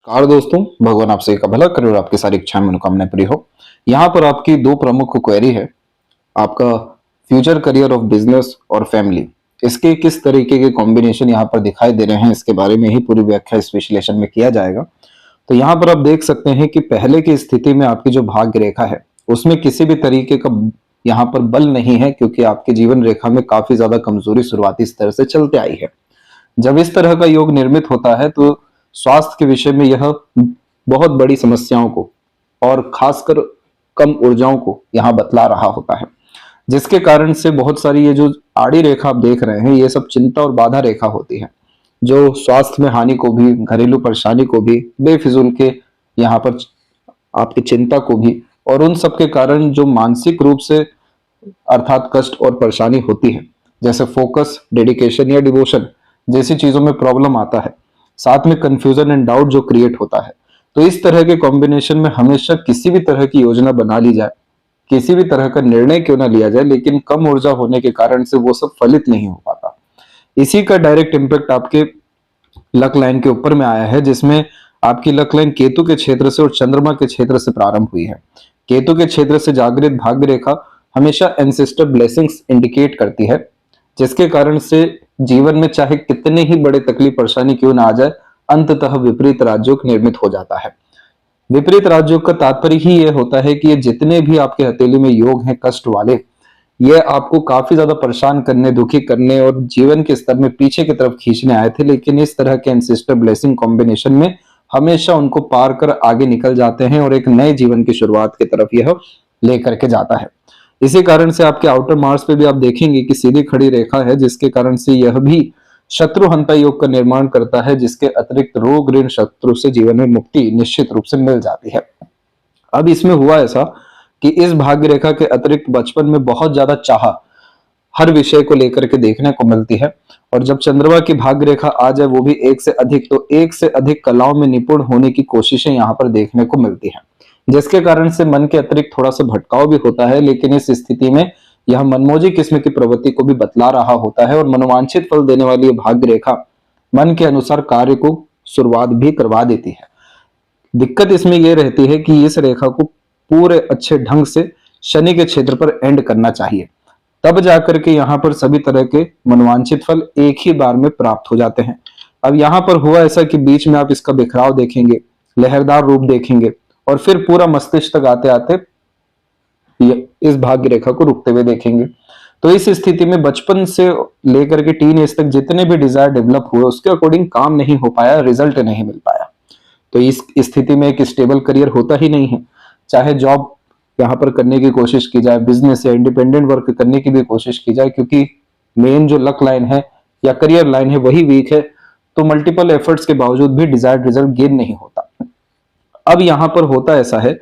Car दोस्तों, भगवान आप सभी का भला करे और आपकी सारी इच्छाएं मनोकामनाएं पूरी हो। यहाँ पर आपकी दो प्रमुख क्वेरी है। आपका फ्यूचर करियर ऑफ बिजनेस और फैमिली, इसके किस तरीके के कॉम्बिनेशन यहाँ पर दिखाई दे रहे हैं, इसके बारे में ही पूरी व्याख्या इस विश्लेषण में किया जाएगा। तो यहाँ पर आप देख सकते हैं कि पहले की स्थिति में आपकी जो भाग्य रेखा है उसमें किसी भी तरीके का यहाँ पर बल नहीं है, क्योंकि आपकी जीवन रेखा में काफी ज्यादा कमजोरी शुरुआती स्तर से चलते आई है। जब इस तरह का योग निर्मित होता है तो स्वास्थ्य के विषय में यह बहुत बड़ी समस्याओं को और खासकर कम ऊर्जाओं को यहाँ बतला रहा होता है, जिसके कारण से बहुत सारी ये जो आड़ी रेखा आप देख रहे हैं ये सब चिंता और बाधा रेखा होती है, जो स्वास्थ्य में हानि को भी, घरेलू परेशानी को भी, बेफिजूल के यहाँ पर आपकी चिंता को भी, और उन सब के कारण जो मानसिक रूप से अर्थात कष्ट और परेशानी होती है, जैसे फोकस, डेडिकेशन या डिवोशन जैसी चीजों में प्रॉब्लम आता है, साथ में कंफ्यूजन एंड डाउट जो क्रिएट होता है। तो इस तरह के कॉम्बिनेशन में हमेशा किसी भी तरह की योजना बना ली जाए, किसी भी तरह का निर्णय क्यों ना लिया जाए, लेकिन कम ऊर्जा होने के कारण से वो सब फलित नहीं हो पाता। इसी का डायरेक्ट इम्पैक्ट आपके लक लाइन के ऊपर में आया है, जिसमें आपकी लक लाइन केतु के क्षेत्र से और चंद्रमा के क्षेत्र से प्रारंभ हुई है। केतु के क्षेत्र से जागृत भाग्य रेखा हमेशा एंसेस्टर ब्लेसिंग्स इंडिकेट करती है, जिसके कारण से जीवन में चाहे कितने ही बड़े तकलीफ परेशानी क्यों ना आ जाए, अंततः विपरीत राजयोग निर्मित हो जाता है। विपरीत राजयोग का तात्पर्य ही यह होता है कि ये जितने भी आपके हथेली में योग हैं कष्ट वाले, ये आपको काफी ज्यादा परेशान करने, दुखी करने और जीवन के स्तर में पीछे की तरफ खींचने आए थे, लेकिन इस तरह के एंसेस्टर ब्लेसिंग कॉम्बिनेशन में हमेशा उनको पार कर आगे निकल जाते हैं और एक नए जीवन की शुरुआत की तरफ यह लेकर के जाता है। इसी कारण से आपके आउटर मार्स पे भी आप देखेंगे कि सीधी खड़ी रेखा है, जिसके कारण से यह भी शत्रु हंता योग का निर्माण करता है, जिसके अतिरिक्त रोग ऋण शत्रु से जीवन में मुक्ति निश्चित रूप से मिल जाती है। अब इसमें हुआ ऐसा कि इस भाग्य रेखा के अतिरिक्त बचपन में बहुत ज्यादा चाह हर विषय को लेकर के देखने को मिलती है, और जब चंद्रमा की भाग्य रेखा आ जाए वो भी एक से अधिक, तो एक से अधिक कलाओं में निपुण होने की कोशिशें यहाँ पर देखने को मिलती है, जिसके कारण से मन के अतिरिक्त थोड़ा सा भटकाव भी होता है। लेकिन इस स्थिति में यह मनमोजी किस्म की प्रवृत्ति को भी बतला रहा होता है, और मनोवांछित फल देने वाली यह भाग्य रेखा मन के अनुसार कार्य को शुरुआत भी करवा देती है। दिक्कत इसमें यह रहती है कि इस रेखा को पूरे अच्छे ढंग से शनि के क्षेत्र पर एंड करना चाहिए, तब जाकर के यहाँ पर सभी तरह के मनोवांछित फल एक ही बार में प्राप्त हो जाते हैं। अब यहाँ पर हुआ ऐसा कि बीच में आप इसका बिखराव देखेंगे, लहरदार रूप देखेंगे, और फिर पूरा मस्तिष्क तक आते आते इस भाग्य रेखा को रुकते हुए देखेंगे। तो इस स्थिति में बचपन से लेकर के टीन एज तक जितने भी डिजायर डेवलप हुए उसके अकॉर्डिंग काम नहीं हो पाया, रिजल्ट नहीं मिल पाया। तो इस स्थिति में एक स्टेबल करियर होता ही नहीं है। चाहे जॉब यहाँ पर करने की कोशिश की जाए, बिजनेस या इंडिपेंडेंट वर्क करने की भी कोशिश की जाए, क्योंकि मेन जो लक लाइन है या करियर लाइन है वही वीक है, तो मल्टीपल एफर्ट्स के बावजूद भी डिजायर्ड रिजल्ट गेन नहीं होता। अब यहाँ पर होता ऐसा है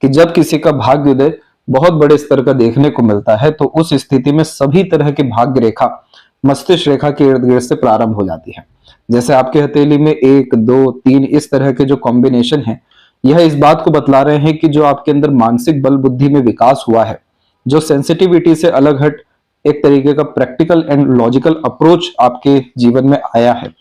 कि जब किसी का भाग्योदय बहुत बड़े स्तर का देखने को मिलता है, तो उस स्थिति में सभी तरह की भाग्य रेखा मस्तिष्क रेखा के इर्द गिर्द से प्रारंभ हो जाती है। जैसे आपके हथेली में 1, 2, 3 इस तरह के जो कॉम्बिनेशन है, यह इस बात को बतला रहे हैं कि जो आपके अंदर मानसिक बल बुद्धि में विकास हुआ है, जो सेंसिटिविटी से अलग हट एक तरीके का प्रैक्टिकल एंड लॉजिकल अप्रोच आपके जीवन में आया है।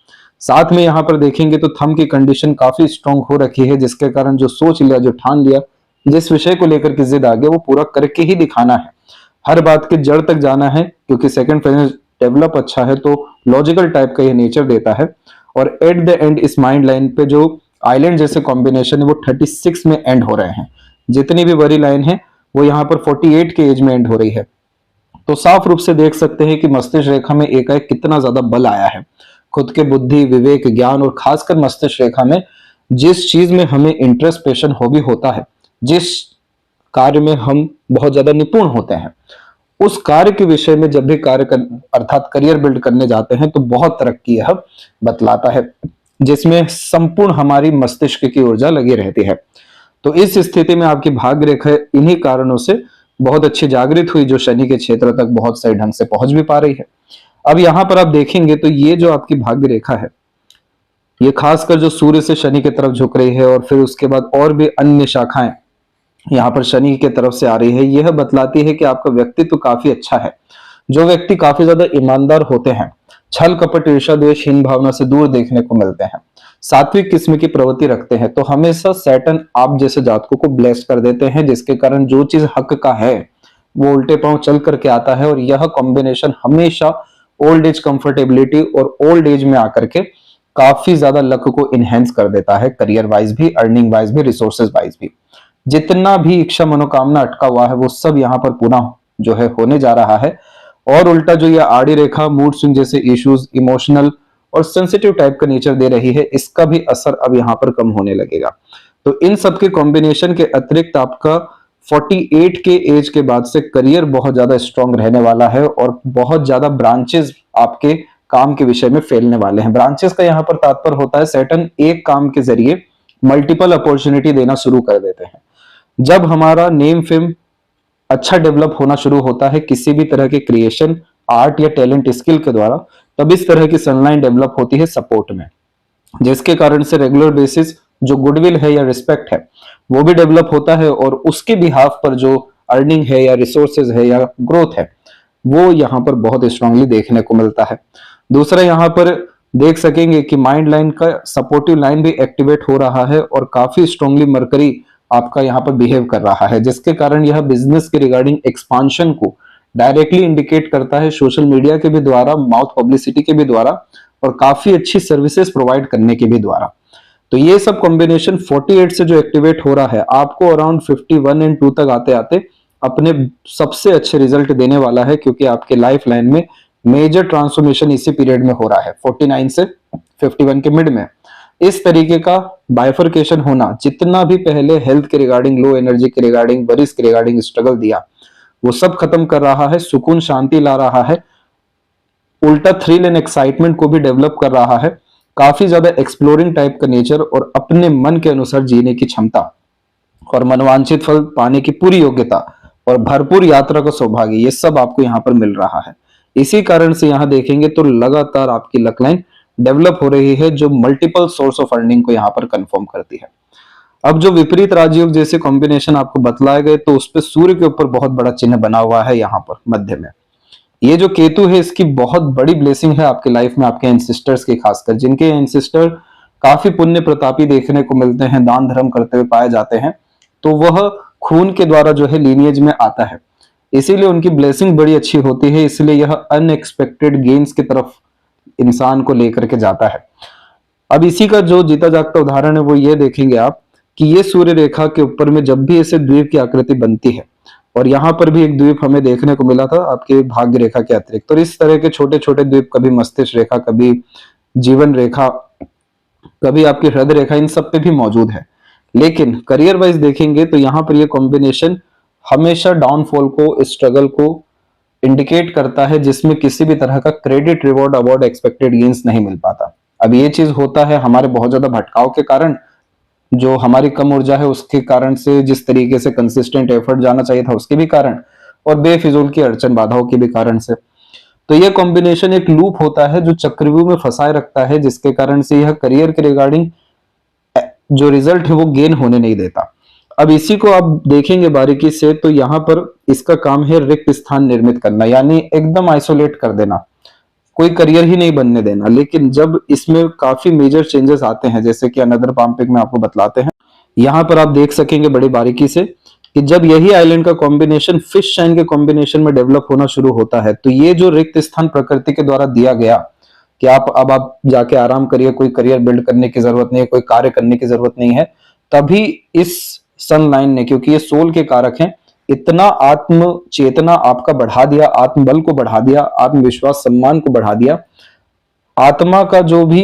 साथ में यहाँ पर देखेंगे तो थंब की कंडीशन काफी स्ट्रांग हो रखी है, जिसके कारण जो सोच लिया, जो ठान लिया, जिस विषय को लेकर के जिद आ गया वो पूरा करके ही दिखाना है। हर बात के जड़ तक जाना है, क्योंकि सेकंड फेज डेवलप अच्छा है तो लॉजिकल टाइप का ये नेचर देता है। और एट द एंड इस माइंड लाइन पे जो आइलैंड जैसे कॉम्बिनेशन है वो 36 में एंड हो रहे हैं। जितनी भी बड़ी लाइन है वो यहाँ पर 48 के एज में एंड हो रही है। तो साफ रूप से देख सकते हैं कि मस्तिष्क रेखा में एकाएक कितना ज्यादा बल आया है। खुद के बुद्धि, विवेक, ज्ञान और खासकर मस्तिष्क रेखा में जिस चीज में हमें इंटरेस्ट, पैशन, हॉबी होता है, जिस कार्य में हम बहुत ज्यादा निपुण होते हैं, उस कार्य के विषय में जब भी अर्थात करियर बिल्ड करने जाते हैं तो बहुत तरक्की यह बतलाता है, जिसमें संपूर्ण हमारी मस्तिष्क की ऊर्जा लगी रहती है। तो इस स्थिति में आपकी भाग्य रेखा इन्हीं कारणों से बहुत अच्छी जागृत हुई, जो शनि के क्षेत्र तक बहुत सही ढंग से पहुंच भी पा रही है। अब यहाँ पर आप देखेंगे तो ये जो आपकी भाग्य रेखा है, ये खासकर जो सूर्य से शनि की तरफ झुक रही है, और फिर उसके बाद और भी अन्य शाखाएं यहाँ पर शनि की तरफ से आ रही है, यह बतलाती है कि आपका व्यक्तित्व काफी अच्छा है। जो व्यक्ति काफी ज्यादा ईमानदार होते हैं, छल कपट ईर्ष्या द्वेष हीन भावना से दूर देखने को मिलते हैं, सात्विक किस्म की प्रवृत्ति रखते हैं, तो हमेशा सैटर्न आप जैसे जातकों को ब्लेस कर देते हैं, जिसके कारण जो चीज हक का है वो उल्टे पांव चल करके आता है। और यह कॉम्बिनेशन हमेशा ओल्ड एज कंफर्टेबिलिटी और ओल्ड एज में आकर के काफी ज्यादा लक को इनहेंस कर देता है, करियर वाइज भी, अर्निंग वाइज भी, रिसोर्सेज वाइज भी। जितना भी इच्छा मनोकामना अटका हुआ है वो सब यहाँ पर पूरा जो है होने जा रहा है। और उल्टा जो ये आड़ी रेखा मूड स्विंग जैसे इश्यूज, इमोशनल और सेंसिटिव टाइप का नेचर दे रही है, इसका भी असर अब यहाँ पर कम होने लगेगा। तो इन सब के कॉम्बिनेशन के अतिरिक्त आपका 48 के एज के बाद से करियर बहुत ज्यादा स्ट्रांग रहने वाला है और बहुत ज्यादा ब्रांचेस आपके काम के विषय में फैलने वाले हैं। ब्रांचेस का यहाँ पर तात्पर्य होता है सैटर्न एक काम के जरिए मल्टीपल अपॉर्चुनिटी देना शुरू कर देते हैं। जब हमारा नेम फेम अच्छा डेवलप होना शुरू होता है किसी भी तरह के क्रिएशन, आर्ट या टैलेंट स्किल के द्वारा, तब इस तरह की सनलाइन डेवलप होती है सपोर्ट में, जिसके कारण से रेगुलर बेसिस जो गुडविल है या रिस्पेक्ट है वो भी डेवलप होता है और उसके बिहाफ पर जो अर्निंग है या रिसोर्सेज है या ग्रोथ है वो यहाँ पर बहुत स्ट्रांगली देखने को मिलता है। दूसरा यहाँ पर देख सकेंगे कि माइंड लाइन का सपोर्टिव लाइन भी एक्टिवेट हो रहा है और काफी स्ट्रांगली मरकरी आपका यहाँ पर बिहेव कर रहा है, जिसके कारण यह बिजनेस के रिगार्डिंग एक्सपांशन को डायरेक्टली इंडिकेट करता है, सोशल मीडिया के भी द्वारा, माउथ पब्लिसिटी के भी द्वारा और काफी अच्छी सर्विसेज प्रोवाइड करने के भी द्वारा। तो ये सब कॉम्बिनेशन 48 से जो एक्टिवेट हो रहा है आपको अराउंड 51 एंड 2 तक आते आते अपने सबसे अच्छे रिजल्ट देने वाला है, क्योंकि आपके लाइफ लाइन में मेजर ट्रांसफॉर्मेशन इसी पीरियड में हो रहा है, 49 से 51 के मिड में। इस तरीके का बाइफर्केशन होना, जितना भी पहले हेल्थ के रिगार्डिंग, लो एनर्जी के रिगार्डिंग, वरिस के रिगार्डिंग स्ट्रगल दिया वो सब खत्म कर रहा है, सुकून शांति ला रहा है, उल्टा थ्रिल एंड एक्साइटमेंट को भी डेवलप कर रहा है, काफी ज्यादा एक्सप्लोरिंग टाइप का नेचर और अपने मन के अनुसार जीने की क्षमता और मनवांछित फल पाने की पूरी योग्यता और भरपूर यात्रा का सौभाग्य, ये सब आपको यहाँ पर मिल रहा है। इसी कारण से यहाँ देखेंगे तो लगातार आपकी लक लाइन डेवलप हो रही है, जो मल्टीपल सोर्स ऑफ अर्निंग को यहाँ पर कंफर्म करती है। अब जो विपरीत राजयोग जैसे कॉम्बिनेशन आपको बतलाए गए, तो उस पर सूर्य के ऊपर बहुत बड़ा चिन्ह बना हुआ है यहाँ पर मध्य में। ये जो केतु है इसकी बहुत बड़ी ब्लेसिंग है आपके लाइफ में, आपके एंसेस्टर्स की, खासकर जिनके एंसेस्टर काफी पुण्य प्रतापी देखने को मिलते हैं, दान धर्म करते हुए पाए जाते हैं, तो वह खून के द्वारा जो है लीनिएज में आता है, इसीलिए उनकी ब्लेसिंग बड़ी अच्छी होती है, इसलिए यह अनएक्सपेक्टेड गेन्स की तरफ इंसान को लेकर के जाता है। अब इसी का जो जीता जागता उदाहरण है वो ये देखेंगे आप कि ये सूर्य रेखा के ऊपर में जब भी ऐसे द्वीप की आकृति बनती है, और यहाँ पर भी एक द्वीप हमें देखने को मिला था आपके भाग्य रेखा के अतिरिक्त, और इस तरह के छोटे छोटे द्वीप, कभी मस्तिष्क रेखा, कभी जीवन रेखा, कभी आपकी हृदय रेखा, इन सब पे भी मौजूद है। लेकिन करियर वाइज देखेंगे तो यहाँ पर ये कॉम्बिनेशन हमेशा डाउनफॉल को, स्ट्रगल को इंडिकेट करता है, जिसमें किसी भी तरह का credit, reward, award, expected gains नहीं मिल पाता। अब ये चीज होता है हमारे बहुत ज्यादा भटकाव के कारण, जो हमारी कम ऊर्जा है उसके कारण से, जिस तरीके से कंसिस्टेंट एफर्ट जाना चाहिए था उसके भी कारण, और बेफिजूल की अड़चन बाधाओं के भी कारण से। तो यह कॉम्बिनेशन एक लूप होता है जो चक्रव्यूह में फंसाए रखता है, जिसके कारण से यह करियर के रिगार्डिंग जो रिजल्ट है वो गेन होने नहीं देता। अब इसी को आप देखेंगे बारीकी से, तो यहाँ पर इसका काम है रिक्त स्थान निर्मित करना, यानी एकदम आइसोलेट कर देना, कोई करियर ही नहीं बनने देना। लेकिन जब इसमें काफी मेजर चेंजेस आते हैं, जैसे कि अनदर पाम्पिक में आपको बतलाते हैं, यहाँ पर आप देख सकेंगे बड़ी बारीकी से कि जब यही आइलैंड का कॉम्बिनेशन फिश शाइन के कॉम्बिनेशन में डेवलप होना शुरू होता है, तो ये जो रिक्त स्थान प्रकृति के द्वारा दिया गया कि आप जाके आराम करिए, कोई करियर बिल्ड करने की जरूरत नहीं है, कोई कार्य करने की जरूरत नहीं है, तभी इस सन लाइन ने, क्योंकि ये सोल के कारक हैं, इतना आत्म चेतना आपका बढ़ा दिया, आत्मबल को बढ़ा दिया, आत्मविश्वास, सम्मान को बढ़ा दिया। आत्मा का जो भी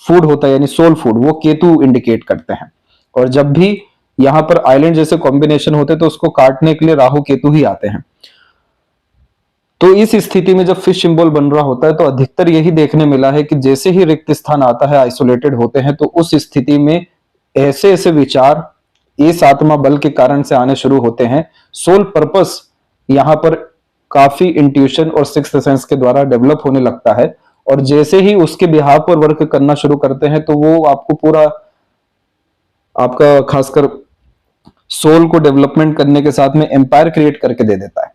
फूड होता है यानी सोल फूड, वो केतु इंडिकेट करते हैं, और जब भी यहां पर आइलैंड जैसे कॉम्बिनेशन होते हैं तो उसको काटने के लिए राहु केतु ही आते हैं। तो इस स्थिति में जब फिश सिंबल बन रहा होता है तो अधिकतर यही देखने मिला है कि जैसे ही रिक्त स्थान आता है, आइसोलेटेड होते हैं, तो उस स्थिति में ऐसे ऐसे विचार इस आत्मा बल के कारण से आने शुरू होते हैं। सोल पर्पस यहाँ पर काफी इंट्यूशन और सिक्स्थ सेंस के द्वारा डेवलप होने लगता है, और जैसे ही उसके बिहाव पर वर्क करना शुरू करते हैं तो वो आपको पूरा आपका खासकर सोल को डेवलपमेंट करने के साथ में एम्पायर क्रिएट करके दे देता है।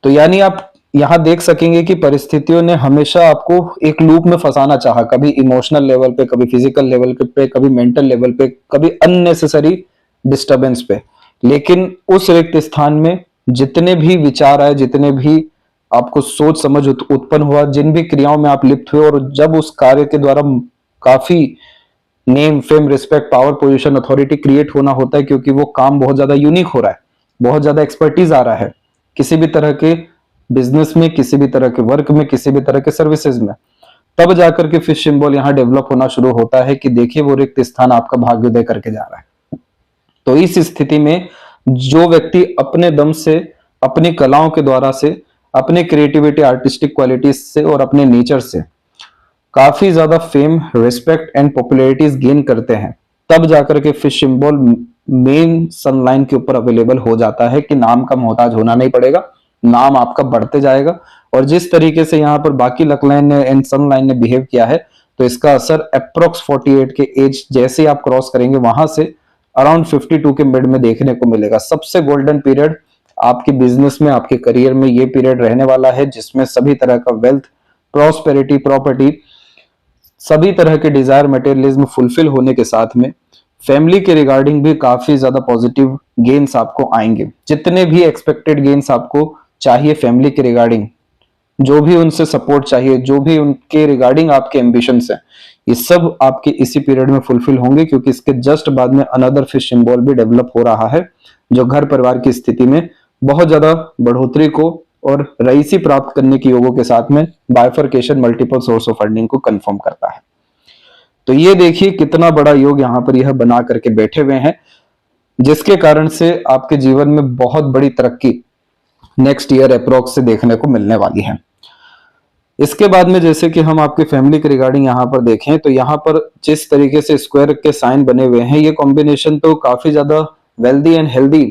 तो यानी आप यहाँ देख सकेंगे कि परिस्थितियों ने हमेशा आपको एक लूप में फंसाना चाहा, कभी इमोशनल लेवल पे, कभी फिजिकल लेवल पे, कभी मेंटल लेवल पे, कभी अननेसेसरी डिस्टरबेंस पे। लेकिन उस रिक्त स्थान में जितने भी विचार आए, जितने भी आपको सोच समझ उत्पन्न हुआ, जिन भी क्रियाओं में आप लिप्त हुए, और जब उस कार्य के द्वारा काफी name fame respect power position authority create होना होता है, क्योंकि वो काम बहुत ज्यादा यूनिक हो रहा है, बहुत ज्यादा एक्सपर्टीज आ रहा है किसी भी तरह के बिजनेस में, किसी भी तरह के वर्क में, किसी भी तरह के सर्विसेज में, तब जाकर के फिश सिंबल यहाँ डेवलप होना शुरू होता है कि देखिए वो रिक्त स्थान आपका भाग्योदय करके जा रहा है। तो इस स्थिति में जो व्यक्ति अपने दम से, अपनी कलाओं के द्वारा से, अपने क्रिएटिविटी आर्टिस्टिक क्वालिटीज से और अपने नेचर से काफी ज्यादा फेम, रिस्पेक्ट एंड पॉपुलैरिटीज गेन करते हैं, तब जाकर के फिश सिंबल मेन सनलाइन के ऊपर अवेलेबल हो जाता है कि नाम का मोहताज होना नहीं पड़ेगा, नाम आपका बढ़ते जाएगा। और जिस तरीके से यहाँ पर बाकी लक लाइन ने एंड सन लाइन ने बिहेव किया है, तो इसका असर अप्रोक्स 48 के एज जैसे आप क्रॉस करेंगे वहां से अराउंड 52 के मिड में देखने को मिलेगा। सबसे गोल्डन पीरियड आपके बिजनेस में, आपके करियर में ये पीरियड रहने वाला है, जिसमें सभी तरह का वेल्थ, प्रॉस्पेरिटी, प्रॉपर्टी, सभी तरह के डिजायर, मटेरियलिज्म फुलफिल होने के साथ में फैमिली के रिगार्डिंग भी काफी ज्यादा पॉजिटिव गेन्स आपको आएंगे। जितने भी एक्सपेक्टेड गेन्स आपको चाहिए फैमिली के रिगार्डिंग, जो भी उनसे सपोर्ट चाहिए, जो भी उनके रिगार्डिंग आपके एम्बिशंस हैं, ये सब आपके इसी पीरियड में फुलफिल होंगे, क्योंकि इसके जस्ट बाद में अनदर फिश सिंबल भी डेवलप हो रहा है, जो घर परिवार की स्थिति में बहुत ज्यादा बढ़ोतरी को और रईसी प्राप्त करने के योगों के साथ में bifurcation, multiple source of earning को कंफर्म करता है। तो ये देखिए कितना बड़ा योग यहाँ पर यह बना करके बैठे हुए हैं, जिसके कारण से आपके जीवन में बहुत बड़ी तरक्की नेक्स्ट ईयर अप्रोक्स से देखने को मिलने वाली है। इसके बाद में जैसे कि हम आपके फैमिली के रिगार्डिंग यहाँ पर देखें, तो यहाँ पर जिस तरीके से स्क्वायर के साइन बने हुए हैं, ये कॉम्बिनेशन तो काफी ज्यादा wealthy and healthy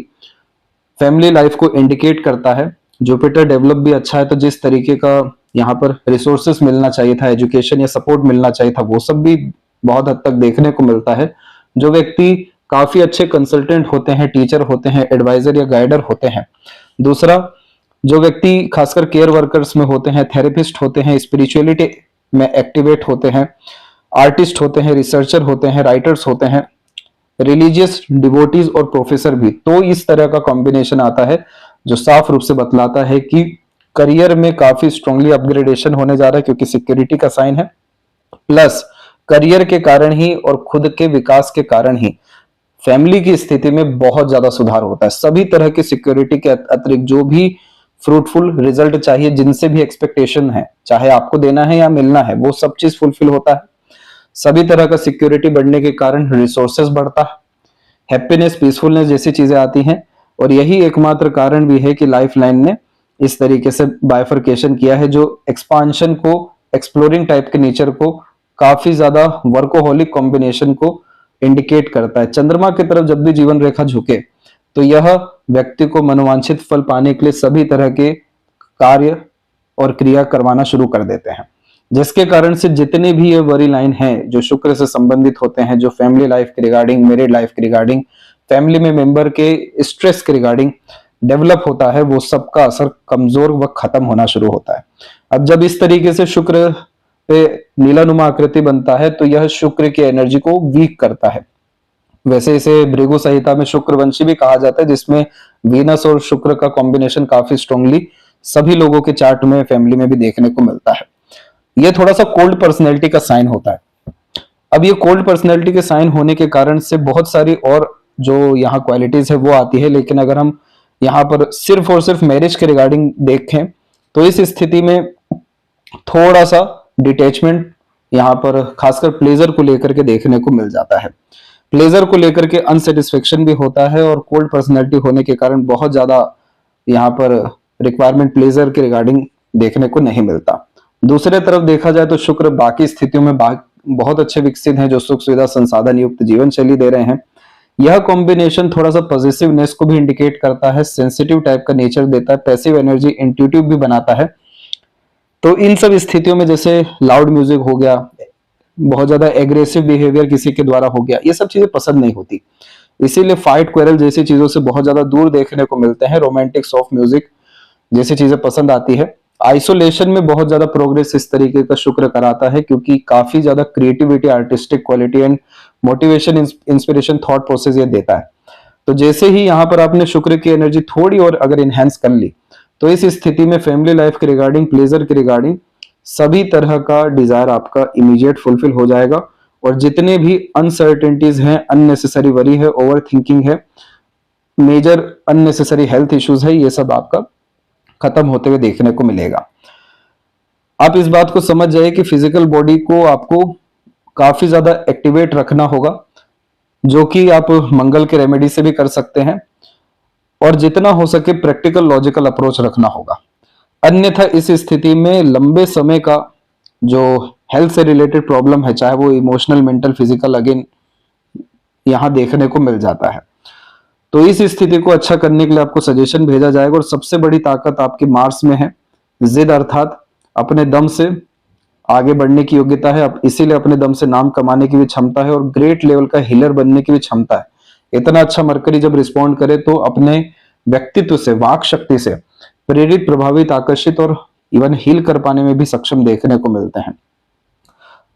family life को इंडिकेट करता है। जुपिटर डेवलप भी अच्छा है, तो जिस तरीके का यहाँ पर रिसोर्सेस मिलना चाहिए था, एजुकेशन या सपोर्ट मिलना चाहिए था, वो सब भी बहुत हद तक देखने को मिलता है। जो व्यक्ति काफी अच्छे कंसल्टेंट होते हैं, टीचर होते हैं, एडवाइजर या गाइडर होते हैं। दूसरा, जो व्यक्ति खासकर केयर वर्कर्स में होते हैं, थेरेपिस्ट होते हैं, स्पिरिचुअलिटी में एक्टिवेट होते हैं, आर्टिस्ट होते हैं, रिसर्चर होते हैं, राइटर्स होते हैं, रिलीजियस डिवोटीज और प्रोफेसर भी, तो इस तरह का कॉम्बिनेशन आता है जो साफ रूप से बतलाता है कि करियर में काफी स्ट्रांगली अपग्रेडेशन होने जा रहा है, क्योंकि सिक्योरिटी का साइन है। प्लस करियर के कारण ही और खुद के विकास के कारण ही फैमिली की स्थिति में बहुत ज्यादा सुधार होता है। सभी तरह की सिक्योरिटी के अतिरिक्त जो भी फ्रूटफुल रिजल्ट चाहिए, जिनसे भी एक्सपेक्टेशन है, चाहे आपको देना है या मिलना है, वो सब चीज फुलफिल होता है। सभी तरह का सिक्योरिटी बढ़ने के कारण रिसोर्सेस बढ़ता है, हैप्पीनेस, पीसफुलनेस जैसी चीजें आती हैं। और यही एकमात्र कारण भी है कि लाइफ लाइन ने इस तरीके से बाइफर्केशन किया है, जो एक्सपांशन को, एक्सप्लोरिंग टाइप के नेचर को, काफी ज्यादा वर्कोहोलिक कॉम्बिनेशन को इंडिकेट करता है। चंद्रमा की तरफ जब भी जीवन रेखा झुके, तो यह व्यक्ति को मनोवांछित फल पाने के लिए सभी तरह के कार्य और क्रिया करवाना शुरू कर देते हैं, जिसके कारण से जितने भी ये वरी लाइन हैं जो शुक्र से संबंधित होते हैं, जो फैमिली लाइफ के रिगार्डिंग, मैरिड लाइफ के रिगार्डिंग, फैमिली में मेंबर के स्ट्रेस के रिगार्डिंग डेवलप होता है, वो सबका असर कमजोर व खत्म होना शुरू होता है। अब जब इस तरीके से शुक्र पे नीलानुमा आकृति बनता है, तो यह शुक्र की एनर्जी को वीक करता है। वैसे इसे भृगु संहिता में शुक्रवंशी भी कहा जाता है, जिसमें वीनस और शुक्र का कॉम्बिनेशन काफी स्ट्रांगली सभी लोगों के चार्ट में, फैमिली में भी देखने को मिलता है। ये थोड़ा सा कोल्ड पर्सनैलिटी का साइन होता है। अब ये कोल्ड पर्सनैलिटी के साइन होने के कारण से बहुत सारी और जो यहाँ क्वालिटीज है वो आती है, लेकिन अगर हम यहाँ पर सिर्फ और सिर्फ मैरिज के रिगार्डिंग देखें, तो इस स्थिति में थोड़ा सा डिटैचमेंट यहाँ पर खासकर प्लेजर को लेकर के देखने को मिल जाता है। प्लेजर को लेकर के अनसेटिस्फेक्शन भी होता है, और कोल्ड पर्सनैलिटी होने के कारण बहुत ज्यादा यहाँ पर रिक्वायरमेंट प्लेजर के रिगार्डिंग देखने को नहीं मिलता। दूसरे तरफ देखा जाए तो शुक्र बाकी स्थितियों में बहुत अच्छे विकसित हैं, जो सुख सुविधा संसाधन युक्त जीवन शैली दे रहे हैं। यह कॉम्बिनेशन थोड़ा सा पॉजिटिवनेस को भी इंडिकेट करता है, सेंसिटिव टाइप का नेचर देता है, पैसिव एनर्जी, इंट्यूटिव भी बनाता है। तो इन सब स्थितियों में जैसे लाउड म्यूजिक हो गया, बहुत ज्यादा एग्रेसिव बिहेवियर किसी के द्वारा हो गया, ये सब चीजें पसंद नहीं होती। इसीलिए फाइट, क्वेरल जैसी चीजों से बहुत ज्यादा दूर देखने को मिलते हैं। रोमांटिक, सॉफ्ट म्यूजिक जैसी चीजें पसंद आती है। आइसोलेशन में बहुत ज्यादा प्रोग्रेस इस तरीके का शुक्र कराता है, क्योंकि काफी ज्यादा creativity, artistic quality and motivation, inspiration, thought process ये देता है। तो जैसे ही यहाँ पर आपने शुक्र की एनर्जी थोड़ी और अगर इनहेंस कर ली, तो इस स्थिति में फैमिली लाइफ के रिगार्डिंग, प्लेजर के रिगार्डिंग सभी तरह का डिजायर आपका इमीडिएट फुलफिल हो जाएगा। और जितने भी अनसर्टेनिटीज हैं, अननेसेसरी वरी है, ओवर थिंकिंग है, मेजर अननेसेसरी हेल्थ इश्यूज है, ये सब आपका खत्म होते हुए देखने को मिलेगा। आप इस बात को समझ जाइए कि फिजिकल बॉडी को आपको काफी ज्यादा एक्टिवेट रखना होगा, जो कि आप मंगल के रेमेडी से भी कर सकते हैं, और जितना हो सके प्रैक्टिकल लॉजिकल अप्रोच रखना होगा। अन्यथा इस स्थिति में लंबे समय का जो हेल्थ से रिलेटेड प्रॉब्लम है, चाहे वो इमोशनल, मेंटल, फिजिकल, अगेन यहां देखने को मिल जाता है। तो इस स्थिति को अच्छा करने के लिए आपको सजेशन भेजा जाएगा। और सबसे बड़ी ताकत आपके मार्स में है, जिद, अर्थात अपने दम से आगे बढ़ने की योग्यता है, इसीलिए अपने दम से नाम कमाने की भी क्षमता है, और ग्रेट लेवल का हीलर बनने की भी क्षमता है। इतना अच्छा मरकरी जब रिस्पॉन्ड करे तो अपने व्यक्तित्व से, वाक शक्ति से प्रेरित, प्रभावित, आकर्षित और इवन हील कर पाने में भी सक्षम देखने को मिलते हैं।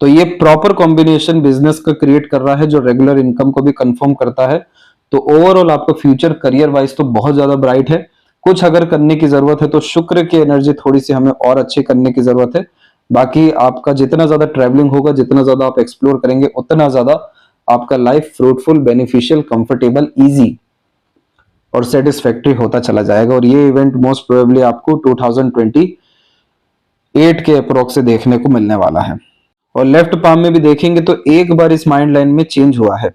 तो ये प्रॉपर कॉम्बिनेशन बिजनेस का क्रिएट कर रहा है, जो रेगुलर इनकम को भी कंफर्म करता है। तो ओवरऑल आपका फ्यूचर करियर वाइज तो बहुत ज्यादा ब्राइट है। कुछ अगर करने की जरूरत है तो शुक्र की एनर्जी थोड़ी सी हमें और अच्छी करने की जरूरत है। बाकी आपका जितना ज्यादा ट्रैवलिंग होगा, जितना ज्यादा आप एक्सप्लोर करेंगे, उतना ज्यादा आपका life fruitful, beneficial, comfortable, easy और सेटिस्फैक्टरी होता चला जाएगा। और ये इवेंट मोस्ट प्रोबेबली आपको 2028 के अप्रोक्स से देखने को मिलने वाला है। और लेफ्ट पाम में भी देखेंगे तो एक बार इस माइंड लाइन में चेंज हुआ है।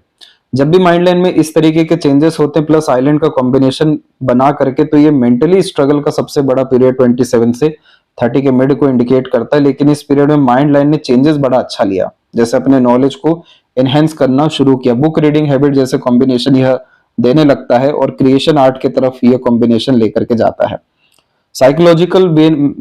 जब भी माइंड लाइन में इस तरीके के चेंजेस होते हैं, प्लस आइलैंड का कॉम्बिनेशन बना करके, तो ये मेंटली स्ट्रगल का सबसे बड़ा पीरियड 27 से 30 के मिड को इंडिकेट करता है। लेकिन इस पीरियड में माइंड लाइन ने चेंजेस बड़ा अच्छा लिया, जैसे अपने नॉलेज को एनहेंस करना शुरू किया, बुक रीडिंग हैबिट जैसे कॉम्बिनेशन यह देने लगता है, और क्रिएशन आर्ट की तरफ यह कॉम्बिनेशन लेकर के जाता है। साइकोलॉजिकल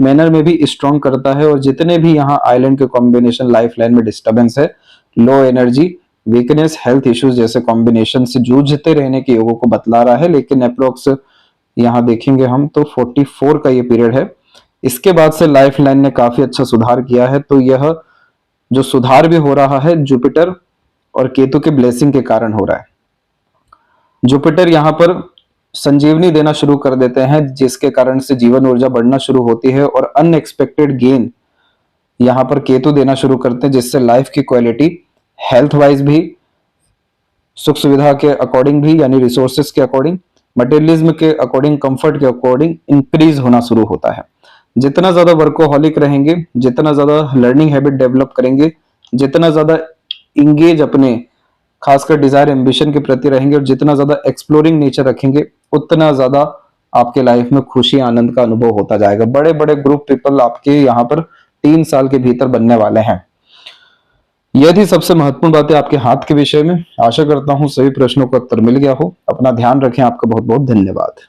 मैनर में भी स्ट्रॉन्ग करता है। और जितने भी यहाँ आइलैंड के कॉम्बिनेशन लाइफ लाइन में डिस्टर्बेंस है, low energy, weakness, health issues जैसे कॉम्बिनेशन से जूझते रहने के योगों को बतला रहा है। लेकिन अप्रोक्स यहाँ देखेंगे हम तो 44 का ये पीरियड है। इसके बाद से लाइफ लाइन ने काफी अच्छा सुधार किया है। तो यह जो सुधार भी हो रहा है जुपिटर और केतु के ब्लेसिंग के कारण हो रहा है। जुपिटर यहाँ पर संजीवनी देना शुरू कर देते हैं, जिसके कारण से जीवन ऊर्जा बढ़ना शुरू होती है, और अनएक्सपेक्टेड गेन यहाँ पर केतु देना शुरू करते हैं, जिससे लाइफ की क्वालिटी हेल्थ वाइज भी, सुख सुविधा के अकॉर्डिंग भी, यानी रिसोर्सेस के अकॉर्डिंग, मटेरियलिज्म के अकॉर्डिंग, कंफर्ट के अकॉर्डिंग इंक्रीज होना शुरू होता है। जितना ज्यादा वर्कोहॉलिक रहेंगे, जितना ज्यादा लर्निंग हैबिट डेवलप करेंगे, जितना ज्यादा इंगेज अपने खासकर डिजायर, एम्बिशन के प्रति रहेंगे, और जितना ज्यादा एक्सप्लोरिंग नेचर रखेंगे, उतना ज्यादा आपके लाइफ में खुशी, आनंद का अनुभव होता जाएगा। बड़े बड़े ग्रुप पीपल आपके यहाँ पर 3 साल के भीतर बनने वाले हैं। यह थी सबसे महत्वपूर्ण बातें आपके हाथ के विषय में। आशा करता हूं सभी प्रश्नों का उत्तर मिल गया हो। अपना ध्यान रखें। आपका बहुत बहुत धन्यवाद।